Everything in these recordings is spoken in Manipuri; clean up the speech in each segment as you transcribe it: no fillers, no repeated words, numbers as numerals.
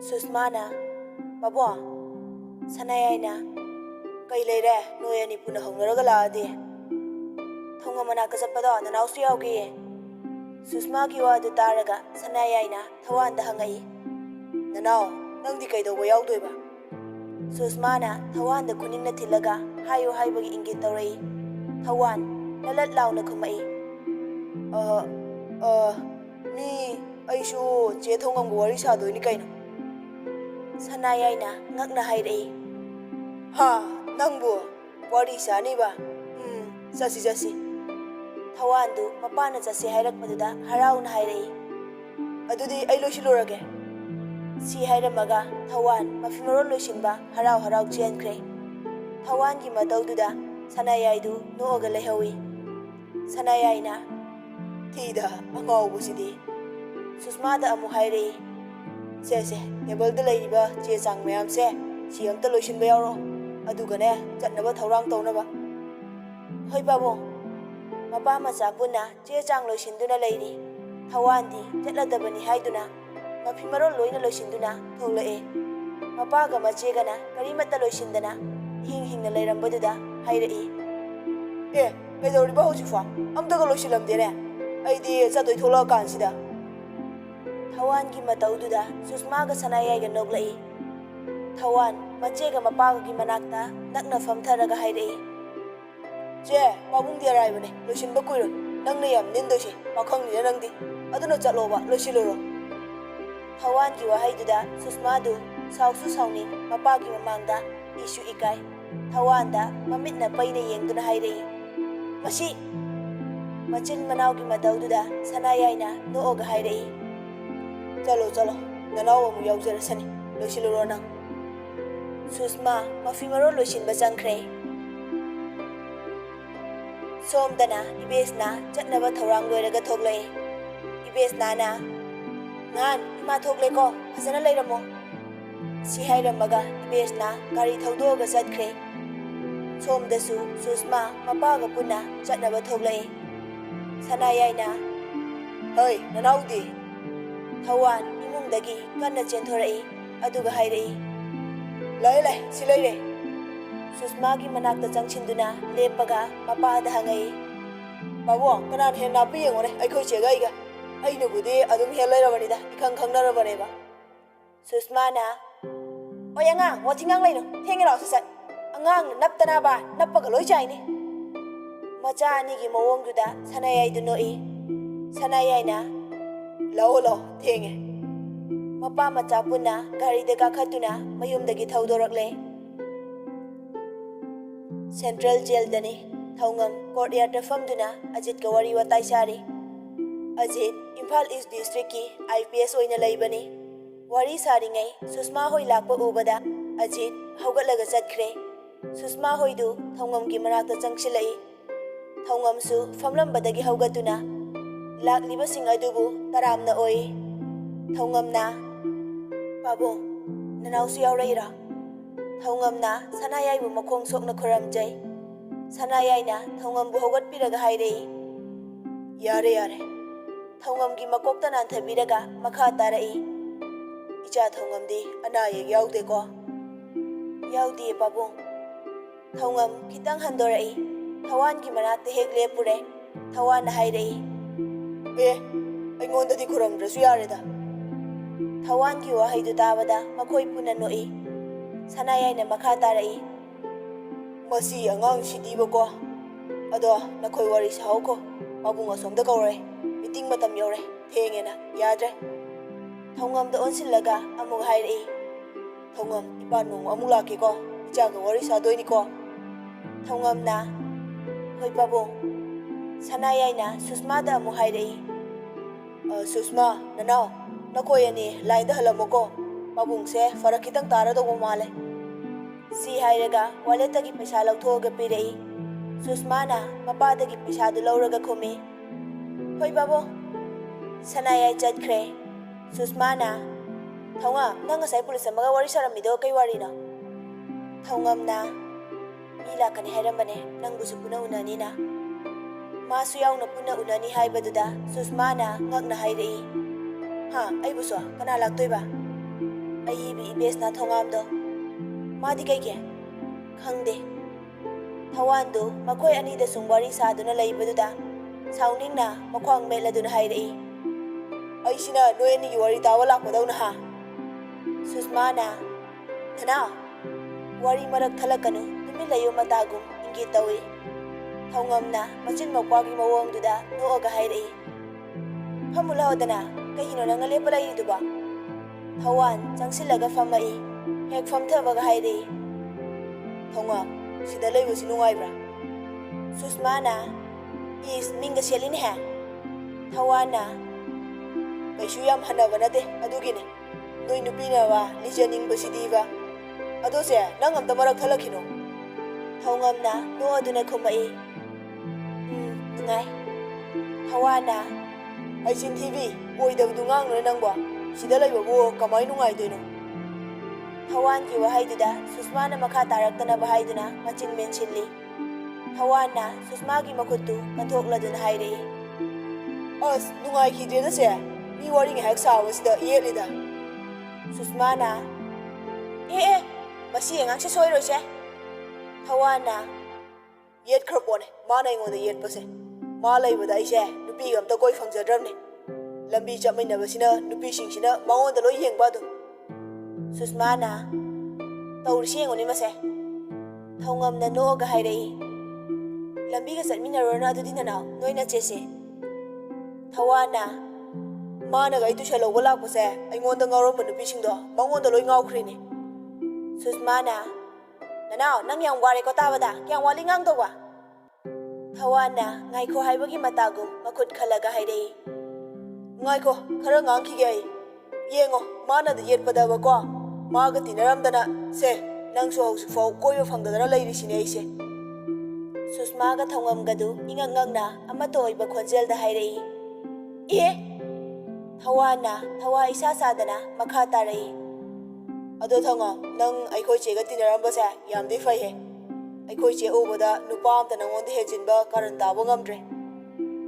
Susmana, Babo, Sanayana, Kailere, Noyani Puna Hongaragala, Tongamana Casapada, and Austriaki, Susmaki wa the Taraga, Sanayana, Tawan the Hangai. Now, Nangdika the way out over. Susmana, Tawan the Kunina Tilaga, Hayo Haibagi Ingitore, Tawan, Nalat Launa Kumai. Me, I show Jetong Warisa do Nikaino. Sanayana, Nagna Haide. Ha, Nangbo, Warisa Niba. Sasi. Tawandu, Mapana Sasi Hirak Maduda, Haraun Haide. Adudi, I Loshilurage. Si Haidamaga, Tawan, Mafimaro Lushinba, Harau Chen Cray. Tawan Gimadaududa, Sanayaidu, no Ogalehowi. Sanayana. Tida, Mango Busidi. Susmada Amuhaire. Sese, table the lady, Chesang Mam se, she am the Lucian Bearo, Adugane, Janaba Torang Tonaba. Hoi Babo, Mabama Sapuna, Chesang Lucian Duna lady, Tawandi, Jetla the Bani Haiduna, Mapimaro Loina Lucinduna, Tole, Mapaga Machegana, Karimata Lucindana, Hing the Layram Baduda, Haide. Eh, Pedro Bausifa, I'm the Lucilam Dere. Idea Sato Tola Kansida. Tawan Gimataududa, Susmaga Sanaya Noblay. Tawan, Machega Mapaga Gimanakta, Nagna from Taraga Haide. Je, Babung the Arrivane, Lucin Bakuru, Nangliam, Nindoshi, Makong Yanandi, Aduna Jalova, Luciluro. Tawan Giwa Haiduda, Susmadu, South Susoni, Mapagi Mamanda, Issue Ikai, Tawanda, Mamitna Paine Yang Haide. Mashi. Machin Manauki Madaududa, Sanayana, no Oga Haide. Jalo, Nanao Muyauzer Sani, Lucilurona. Susma, Mafimaro Lucin Bazancre. Somdana, Ibesna, Jatnava Torango Regatogle. Ibesnana. Nan, Imatogleko, Hasana Leramo. Si Haidamaga, Ibesna, Gari Todoga Zadcre. Som desu, Susma, Mapaga Puna, Jatnava Togle. Sanayana. Hey, Nanaudi. Tawan, Imundagi, Kana Gentorai, Aduga Haide. Laile, Silele. Susmagi Manaka Junction-duna, Lepaga, Mapada Hangai. Bawo, Kanan Hena being on I coach a gaiga. I know good day, Adum Helavanida, Ikan Kanaravaneva. Susmana. Oyanga, watching Anglino, hang it out, said. Angang, Naptanaba, Napagalo China. Macha Nigi Mawonguda, Sanaya do no e. Sanayana. Lolo, Tinge. Mapa Matapuna, Gari de Kakatuna, Mayum the Gitaudorale. Central Jail Dani, Tongam, Courtyard de Famduna, Ajit Gawari Wataisari. Ajit, Impal East District, IPS Oina Laibani. Wari Saringai, Susma Hoi Lakpa Ubada, Ajit, Hogalaga Zadkre. Susma Hoidu, Tongam Gimarata Jangshilai. Thongamsu famlam badagi haugatuna lakliba sing adubu taramna oi thongamna babo nanausu yauraira thongamna sanayai bu makong sokna khuramjai sanayai na thongambu hogatpiraga hairei yare thongamgi makokta nan thabiraga makha tarai icha thongamdi anaye yaude ko yaudi babo thongam kitang handorai Tawan Gimanata Hegle Pure, Tawan Haide. I want the decorum Rasuarida. Tawan Giwa Haidu Davada, Makoi Puna Noi. Sanayana Makatarai. Masi Angang Shidiboko. Ado, Nakoi Waris Hauko, Mabungas on the Gore, meeting Matam Yore, Tangena, Yadre. Tongam the Onsilaga, Amung Haide. Tongam, Ipanu, Amulakiko, Jago Waris Adoinico. Tongam na. Hoi Babo. Sanayana, Susmada Muhairei. Susma, Nanao, Nakoyani, Line the Halamoko, Babung se, Farakitang Tara do Male. Si Hairaga, Waletagi Pisalo Toga Pirei. Susmana, Mapadagi Pisado Lauraga Kumi. Hoi Babo. Sanaya Jadkre. Susmana. Tonga, Nangasai Police and Magawarisara Midoka Warina. Tongam na. Mila kan herambane nang busu puna unanina. Masu yauna puna unani haibaduda Susmana ngakna hairei. Ha, ay buso kana laktoi ba? ꯑꯏꯕꯤ ꯏꯕꯦꯁꯅ ꯊꯣꯡꯉꯥꯝꯗꯣ ꯃꯥꯗꯤ ꯀꯩꯒꯤ ꯈꯪꯗꯦ ꯊꯋꯥꯟꯗꯨ ꯃꯈꯣꯏ ꯑꯅꯤꯗ ꯁꯨꯝ ꯋꯥꯔꯤ ꯁꯥꯗꯨꯅ ꯂꯩꯕꯗꯨꯗ ꯁꯥꯎꯅꯤꯡꯅ ꯃꯈ꯭ꯋꯥꯡ ꯃꯦꯠꯂꯗꯨꯅ ꯍꯥꯏꯔꯛꯏ ꯑꯩꯁꯤꯅ ꯅꯣꯏ ꯑꯅꯤꯒꯤ ꯋꯥꯔꯤ ꯇꯥꯕ ꯂꯥꯛꯄꯗꯧꯅ ꯍꯥ ꯁꯨꯁꯃꯥꯅ ꯅꯅꯥꯎ wari marak thalakanu tumi layo matagum ingi tawi thongamna machin mapwagi mawong duda nooga hairei phamula odana kahino nang lepa lai duba thawan changsilaga famai hek famthabaga hairei thongam sida leibu sinungai bra susmana is minga selin ha thawana kaishu yam hanaba nate adugine noi nupina wa lijaning basidiba adose nang amta marak thalakino thongamna no aduna khumai ngai thawana aisin tv oidab dungang no nangba sida laiba bo kamai nungai doino thawan ki wahai duda susmana makha taraktana bahai duna machin menchilli thawana susma gi makhuttu kathokladuna hairei as nungai ki de se mi wari ngi hak sawa sida yelida susmana masi engang se soi roi se thawana yet khropone ma nai ngode yet pase ma lai bada ai se nupi gam ta koi phangjadram ne lambi chamai na basina nupi sing sina mangon da loi yeng ba du susmana taur se ngoni ma se thongam na no ga hai rei lambi ga satmi na rona du din na noi na che se thawana ma na ga itu shalo wala ko se ai ngon da ngaro ma nupi sing do mangon da loi ngau khri ne susmana nanao nang yang wari ko tabada kyang wali ngang to wa thawana ngai kho haibagi matagum makhut khalaga hairei ngai ko khara ngang ki gai yengo mana da yet pada ba ko ma ga tinaram dana se nang so hausu fo koi ba phang da lai ri sine ai se susma ga thongam ga du ingang ngang na ama to oi ba khonjel da hairei thawana thawa isa sadana makha tarei ado thanga nang aikoi che ga tinaram ba sa yam di fai he aikoi che obada nupa am ta nangon de hejin ba karan ta bo ngamdre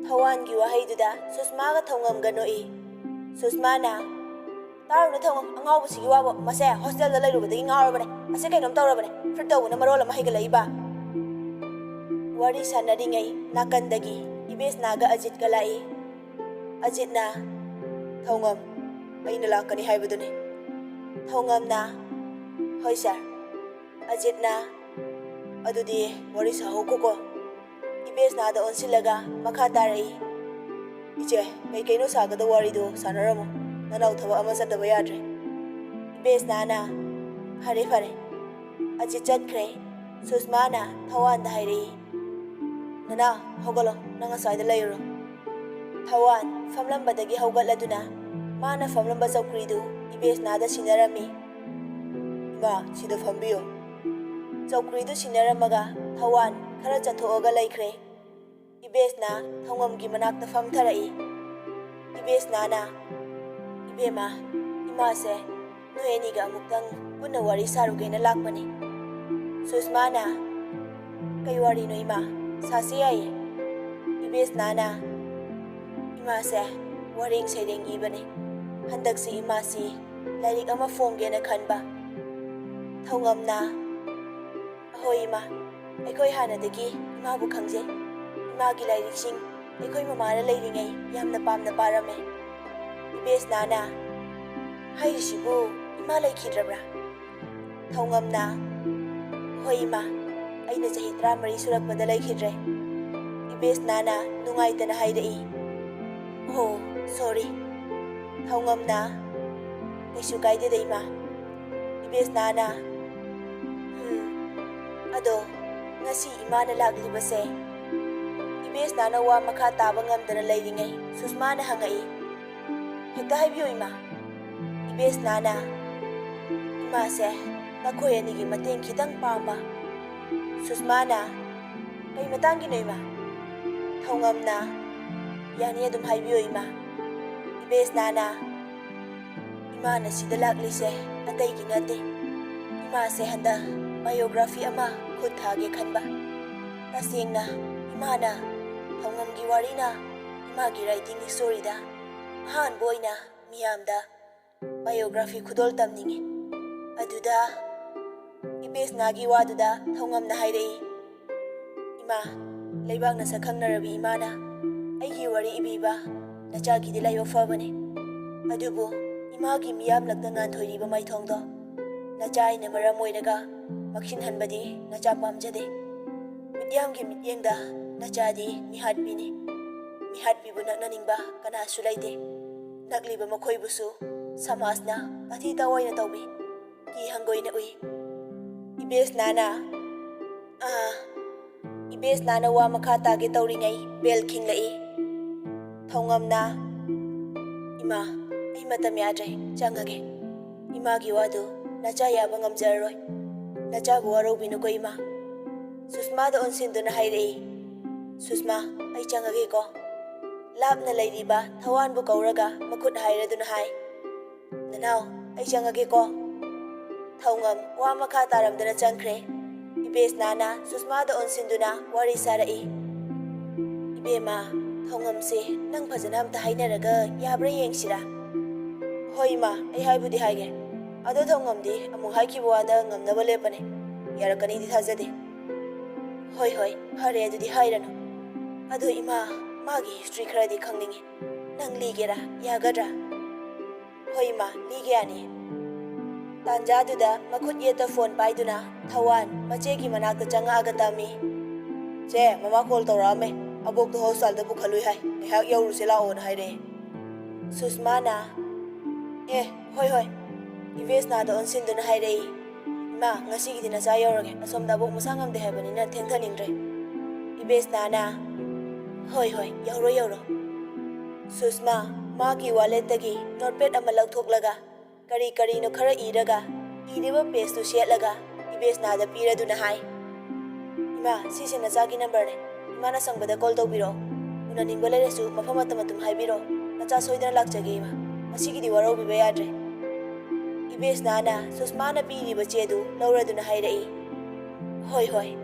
thawan gi wa haiduda susma ga thongam ga noi susma na taru na thongam angau bu sigi wa ba mase hostel da lairu ba de ngaro ba ne ase kai nom tawra ba ne frit taw na marol ma haiga lai ba wari sanari ngai nakandagi ibes naga ajit ga lai ajit na thongam aina lakani haibadu ne thongamna hoi sir ajitna adudi wari sa hokoko ibes na da onsilaga makha tarai ije kai kaino saga da wari do sanaramo nanau thaba ama sa da bayadre ibes na hare fare ajit chatkre susmana thawan da hairi nana hogalo nanga sai da layro thawan famlam badagi hogaladuna mana famlam ba chokridu ibes na da sinarami ma sida fambiyo chokri du sinaramaga thawan khara chathoga laikre ibes na thongam gi manak ta fam tharai ibes na ibema ima se noeni ga muktang punna wari saru ge na lakmani susmana kai wari no ima sasi ai ibes na ima se waring sedeng ibane handak si ima si lairik ama fongge na khanba thongamna ahoi ma aikoi hana dagi ima bu khangje ima gi lairik sing aikoi mama ra lairingai yamna pamna parame ibes nana hai sibu ima lai khidrabra thongamna hoi ma aina jahi 13 surak bada lai khidre ibes nana nungai tana haidai oh sorry thongamna kaisu kaide dei ma ibes nana ado ngasi imana lagli base ibes nana wa makha taba ngamdana lairingai susmana hangai hekta haibiyo ima ibes nana ima se nakhoi ani gi mateng khitang pamba susmana kai matang gi noima thongamna yani adum haibiyo ima ibes nana imana sida lagli se atai gi nate ima se handa biography ama khud thage khanba tasingna imana thongam gi warina ima gi writing story da han boina miyam da biography khudol tamninge Aduda Ibesnagi waduda thongamna hairei. Ima, leibakna sakhangnarabi imana aigi wari ibiba nachagidi laiba fabane. Adubu imagi miyamlakta nganthoriba maithongdo nachaina maram oiraga maksinhanbadi nacha pamjade. Midyamgi mityengda nachadi mihatpini. Mihatpibu naknaningba kanasu laite. Nakliba makhoibusu samasna tathi tawaina tawbi ki hangoina ui. Ibes nana wa makha tage tawringai bel khinglai. Thongamna Ima ai matam yadrai changage. Imagi wadu nacha yaba ngamjarroi. Nacha bu warobinu ko ima. Susma da onsinduna hairei. Susma ai changage ko. Lapna lairiba thawan bu kauraga makhut hairaduna hai. Nanau ai changage ko. Thongam wa makha taramdana changkhre. Ibes nana Susma da onsinduna wari sarai. Ibema thongam se nang phajana amta hainaraga yabra yengsira. Hoi ma ai haibudi haige. Ado thongam di amu haikibu wada ngamnaba lepane. Yarakani di thajade. Hoi phare adudi hairano. Ado ima magi history kharadi khangningi. Nang ligera yagadra. Hoi ma lige ani. Tanjaduda makhut yeta phone paiduna thawan machegi manakta changa agatami. Che mama call tawrame. Abok to hosal da bukhalui hai. Ehak yauruse laon haire. Susmana hoi. Ibes na da onsinduna hairei. Ma ngasigi dina sa yaurage asom da bok musangam de habanina thengthaningdre. Ibes na hoi yauro. Susma magi wallet tagi notepad ama lauthoklaga kari no khara iraga iriba page to shetlaga Ibes na da piraduna hai. Ima sise nachagi number ne. Imana sangbada call tawbiro. Unaningba leresu mafam atamatum haibiro. Nacha soidana lakjage ima. Asigidi waro biba yadre. Ibes nana Susmana piriba chedu lauraduna hairei. Hoi.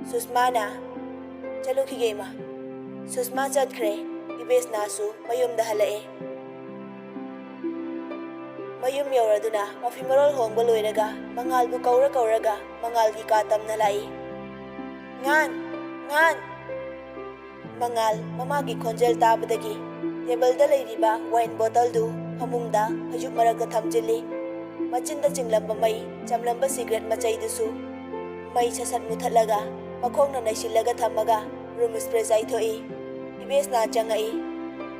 Susmana chalukhige ima. Susma chatkre. Ibes nasu mayumda halae. Mayum yauraduna mafimarol hongba loiraga mangal bu kauraga mangalgi katamna lai. Ngan Mangal mamagi khonjel tabadagi table da leiriba wine bottle du phamungda hajuk maragda thamjili. Machinda jinglamba mai chamlamba cigarette machai dusu mai sasat muthatlaga makhongna naisillaga thamaga room spray jai thoi. Ibes na changai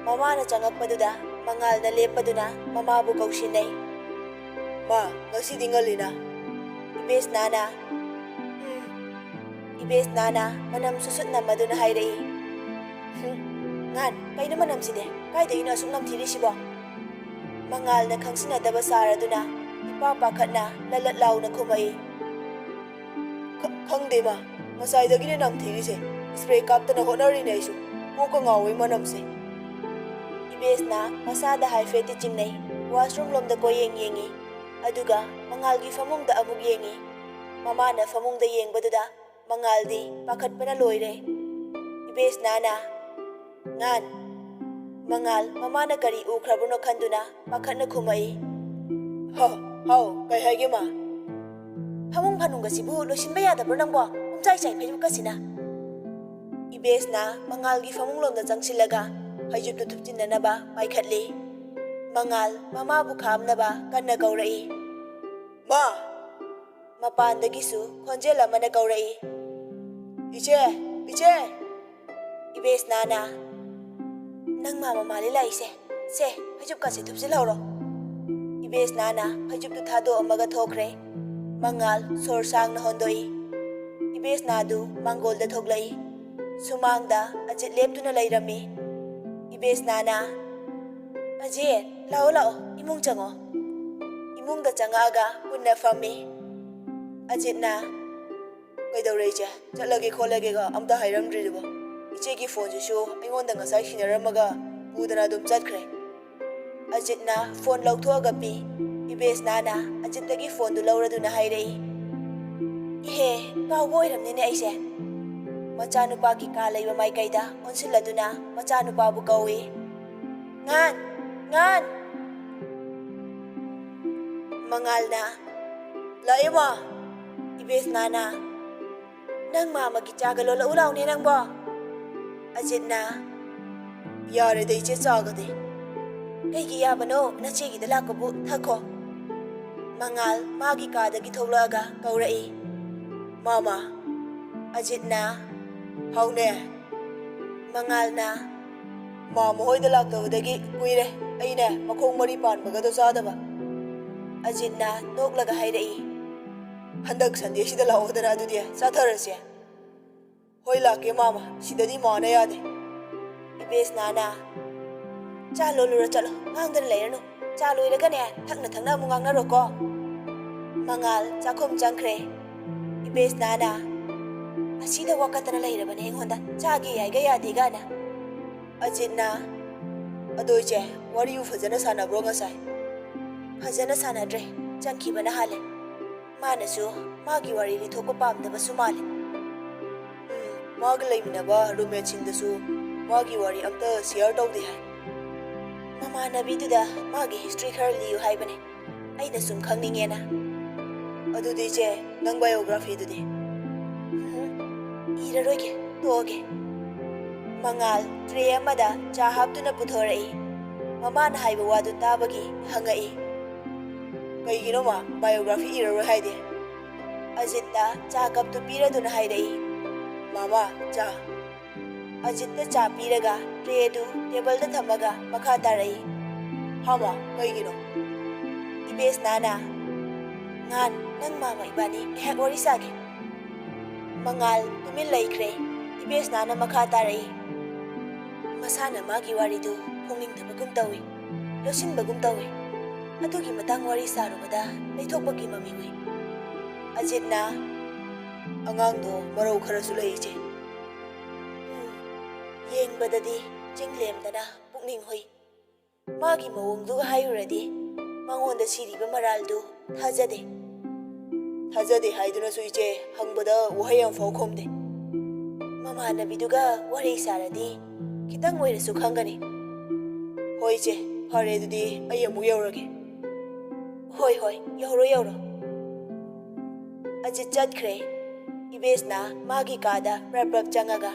mama na changakpaduda mangal na lepaduna mama bu kaushinai. Ma ngasi dingalina. Ibes nana manam susut namaduna hairei. Ngan kaina manam side kaida ina suknam thiri sibo. Mangal na khangsinadaba saraduna ipa pakhatna lalat launa khumai. Khangde ma ngasaidagi ne nam thiri se spray kaptana honari nei su ko ngawi manam se. Ibes na masada haifeti chingnai washroom lomda ko yengi aduga mangalgi famungda amug yengi. Mama na famungda yengbaduda mangaldi pakhatpana loire. Ibes nana Ngan Mangal mama na kari ukrabuno khanduna pakhatna khumai. Hau kai haige ma. Famung phanungga sibu losinba yadabro nangbo umchai chai phaijuka sina. Ibes na mangalgi famung lomda changsilaga haijuptu thupchinanaba paikhatli. Mangal mama bu khamnaba kanna kaurai. Ma mapandagisu khonjel amana kaurai. Iche Ibes nana Nang mama mali laise se hajup se thupsilawro. Ibes nana hajup tu thado amaga thokre. Mangal sor sang na hondoi. Ibes nadu mangol da thoklai. Sumangda ajit leptuna lairami. Ibes nana Ajit lao imung chango. Imung da changaga punna fami. Ajit na Kaidawreche chatlage kholage ga amta hairamdribo. Ichegi phone jisu aingonda ngasai hinaramaga pudana dum chatkhre. Ajitna phone lauthoga pi. Ibes nana ajitagi phone du lauraduna hairei. Ihe kawo iramnene aise. Machanupa ki ka laiba maikaida onsiladuna machanupa bu kawi. Ngan Mangalna Lae ma. Ibes nana. Nang mama ki chaga lola ulaw ni nang ba. Ajit na. Yare de che chaga de. Kay ki yabano na che gi dala ko bu thakho. Mangal magi ka da gi tholaga kaurai. Mama. Ajit na. Haune. Mangal na. Mama hoi da lak da gi kuire. Ai ne makhong mari pan baga do sa da ba. Ajit na nok laga hai rei. Handak sande si da law da na du dia sa tharase. Hoi la ke mama sida di ma na ya de. Ibes nana. Chalo lura chalo ngang dan lai no. Chalo ira ka ne thakna thakna mu ngang na ro ko. Mangal chakhom changkre. Ibes nana. Asida wakatana lai ra bane honda chagi yai ga ya de ga na. Ajit na. Adoi che wari u fajana sana bro ngasai. Fajana sana dre changki bana hale. Mana su magi wari li thoko pam da basu male. Magi lai mina ba roommate sing da su magi wari amta share taw de hai. Mama nabi du da magi history khar liu hai bane. Ai na sum khangninge na. Adu de che nang biography du de. Ira roge toge. Mangal tray amada cha haptuna puthorai. Mama na haiba wadu tabagi hangai. Kaigino ma biography ira hai de. Ajita cha kap tu pira duna hai dei. Mama cha. Ajita cha piraga tray du table da thamaga makha tarai. Hama kaigino. Ibes nana. Ngan nang mama ibani hek wari sage. Mangal tumin laikre. Ibes nana makha tarai. Masana magi wari du phongning thabagum tawi. Losin bagum tawi. Adugi matang wari sarubada leithokbagi mami wi. Ajit na angang do marau khara su lai che. Yeng badadi jinglem dana pukning hoi. Magi mawong du hayuradi mangonda siriba maral du thajade. Thajade haiduna su iche hangbada wahayam fau khomde. Mama nabiduga wari saradi kitang oirasu khangani. Hoi che phare dudi ai amu yaurage. Hoi hoi yauro yauro. Ajit chatkre. Ibes na magi kada prab changaga.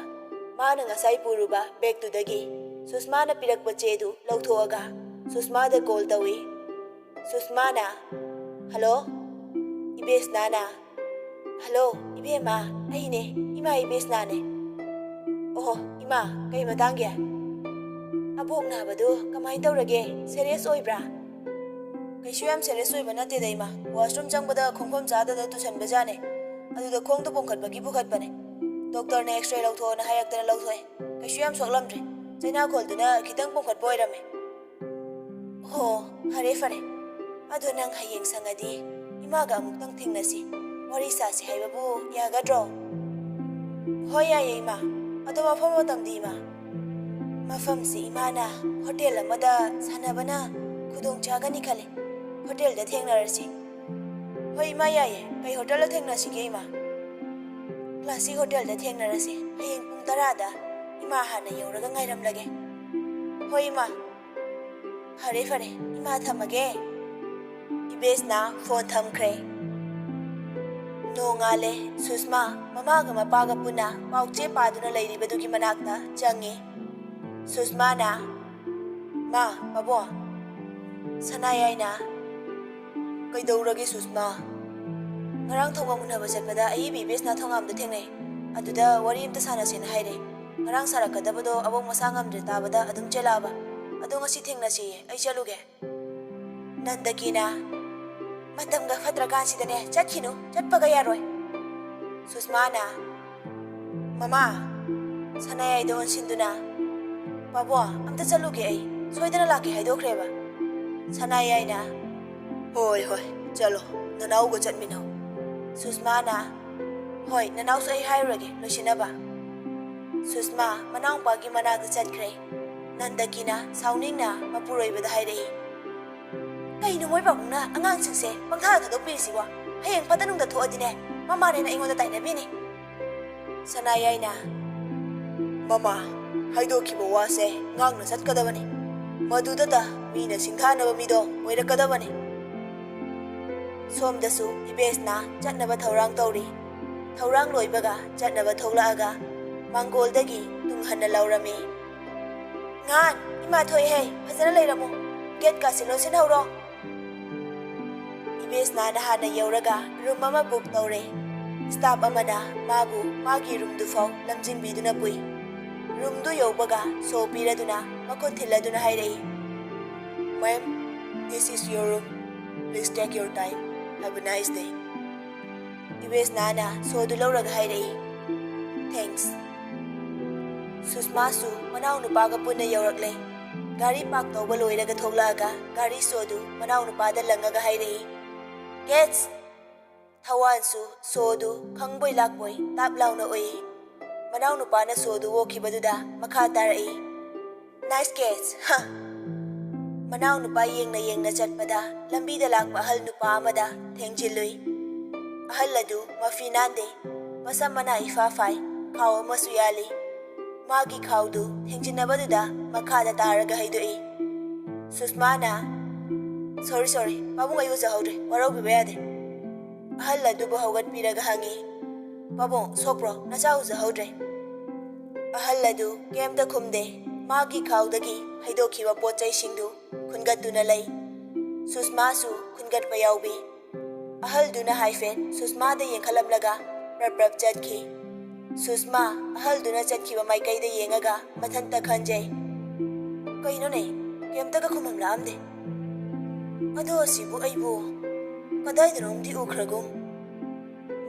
Mana ngasai puruba bag tu dagi. Susma na pirakpa chedu lauthoaga. Susma da call tawi. Susma na. Hello? Ibes nana. Hello, ibe ma. Ai ne. Ima ibes nane. Oh, ima, kay matangya. Abok na badu kamay taurage. Serious oibra. Kay siyam serious oiba na te ima. Washroom chang bada khongkhom chada da tusan bajane. Adu da khong to pongkhat bagi bukhat bane. Doctor na X-ray lautho na hayak tana lauthoy. Kay siyam soklamdre. China khol duna kitang pongkhat boirame. Oh, hare fare. Adu nang hayeng sangadi. Imaga amuktang thingnasi. Wari sa si haibabu yagadro. Hoya ima. Ado mafam matamdi ima. Mafam si imana hotel amada sanabana khudong chagani khale. Hotel da thengnarasi. Hoi ima yaye kai hotel da thengnasi ge ima. Classic hotel da thengnarasi. Hayeng pung 10 da ima hana yauraga ngairam lage. Hoi ima. Hare fare ima thamage. Ibes na phone thamkre. Nongale Susma mama ga mapaga puna pauche paduna leiribadugi manakta changi. Susma na ma babo sanayay na kaidauragi Susma ngarang thongam unaba chatpada ai bibes na thongam da thengnai aduda wari amta sanasena haire ngarang sarakadabado abong masangam dre tabada adum chelaba adu ngasi thengnasi ai chaluge nandakina Matamga fatrakan sidane chatkinu chatpaga yaroi. Susmana. Mama. Sanayay doon sinduna. Pabo, amta chaluge ay. Soidana laki haidokraba. Sanayay na. Hoy hoy, chalo. Nanaw go chatminaw. Susmana. Hoy, nanaw so ay hayrage losinaba. Susma, manang pagi manag chatkre. Nandakina sauning na mapuroy bada hayrai. Kay numoy pa na angang singse pangtha thadok pirisiwa hayeng patanung da thoadine mama ne na ingon da tainabini sanayay na mama haido kibo wase ngang na satkadabani maduda da mina singthana ba mido moirakadabani Somdasu ibesna chatnaba thaurang tawri. Thaurang loibaga chatnaba tholaaga Mangoldagi tunghanna laurami. Ngan ima thoi hey phajana leiramu. Gate ka silo sinhauro. Ibesna na hana yauraga room ama book tawre. Staff amana mabu magi room du fau lamjing biduna pui. Room du yaubaga so piraduna makon thiladuna hairei. Ma'am, this is your room. Please take your time. Have a nice day. Ibesna na so du lauraga hairei. Thanks. Susmasu manau nupaga punna yaurakle. Gari park tawba loiraga thoglaaga gari sodu manau nupada langaga hairei. Gets Thawansu sodu khangboi lakboi tap launa oi. Manau nupana sodu wokibaduda makha tarai. Nice gets. Ha. Manau nupa yengna chatpada lambida lakpa ahal nupa amada thengjilui. Ahal ladu mafinande masam mana ifa fai khaw amasu yali. Magi khawdu thengjinabaduda makhada taraga haidoi. Susmana sorry pabung ayu zahaudre warau bibeyade. Ahal ladu bahagat piraga hangi. Pabung sopro nachau zahaudre. Ahal ladu kemda khumde magi khawdagi haidokiwa pochai singdu khungat duna lai. Susmasu khungat payaubi. Ahal duna haifen susma da yengkhalamlaga prap chatki. Susma ahal duna chatkiwa maikai da yengaga mathanta khanjai. Kaino ne kemta ka khumam lamde. Ado asibu aibu kadaidanomdi ukhragum.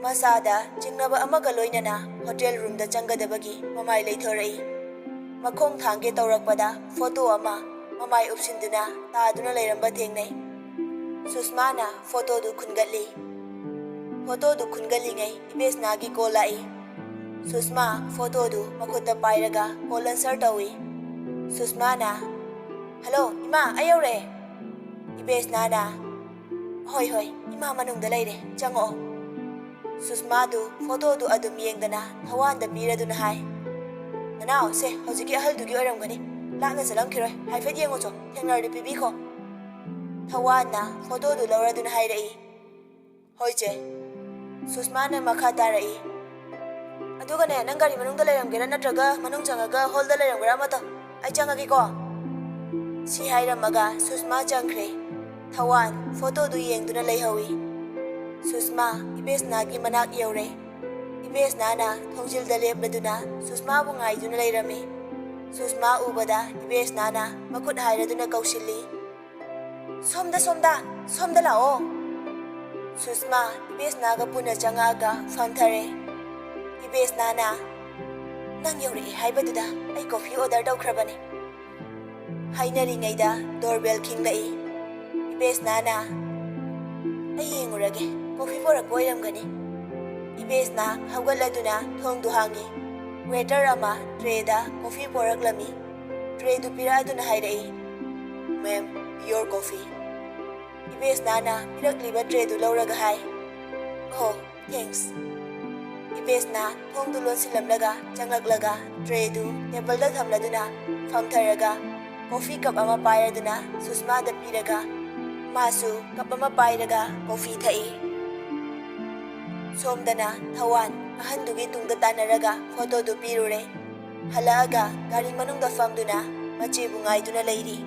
Masada jingnaba amaga loinana hotel room da changadabagi mamai leithorai. Makhong thangge tawrakpada photo ama mamai upsinduna taaduna leiramba thengnai. Susmana photo du khungatli. Photo du khungalingai ibesna gi call lai. Susma photo du makhutta pairaga call answer tawi. Susmana hello ima ayaure. Ibesna na hoi ima manungda leire chango. Susma du photo du adum yengdana thawanda piraduna hai. Nanao se hojiki ahal dugi oramgani lakna salamkhiroi haifet yengo cho thengnardi pibi kho. Thawana photo du lauraduna hairei. Hoi che. Susma na makha tarai. Adugane nang gari manungda leiramgera natraga manung changaga holda leiramgera mata ai changagi ko. Si hairamaga Susma changkhre. Thawan photo du yengduna leihawi. Susma ibesna gi manak yaure. Ibesna na thongjilda lepladuna Susma bu ngaiduna leirami. Susma ubada ibesna na makut hairaduna kausilli. Somda lao. Susma ibesna ga puna changaga famthare. Ibesna na nang yaure haibaduda ai coffee order dawkhrabani. Hainaringaida doorbell khinglai. Ibesna na ai yengurage coffee porak boiramgani. Ibesna hawgaladuna thongdu hangi. Waiter ama tray da coffee poraklami. Tray du piraduna hairai. Ma'am, your coffee. Ibesna na pirakliba tray du lauraga hai. Oh, thanks. Ibesna thongdu lonsilamlaga changaklaga tray du table da thamladuna famtharaga coffee cup ama pairaduna Susma da piraga masu cup ama pairaga coffee thai. Somdana thawan ahandugi tungda tanaraga photo du pirure. Halaaga gari manungda famduna machebu ngaiduna leiri.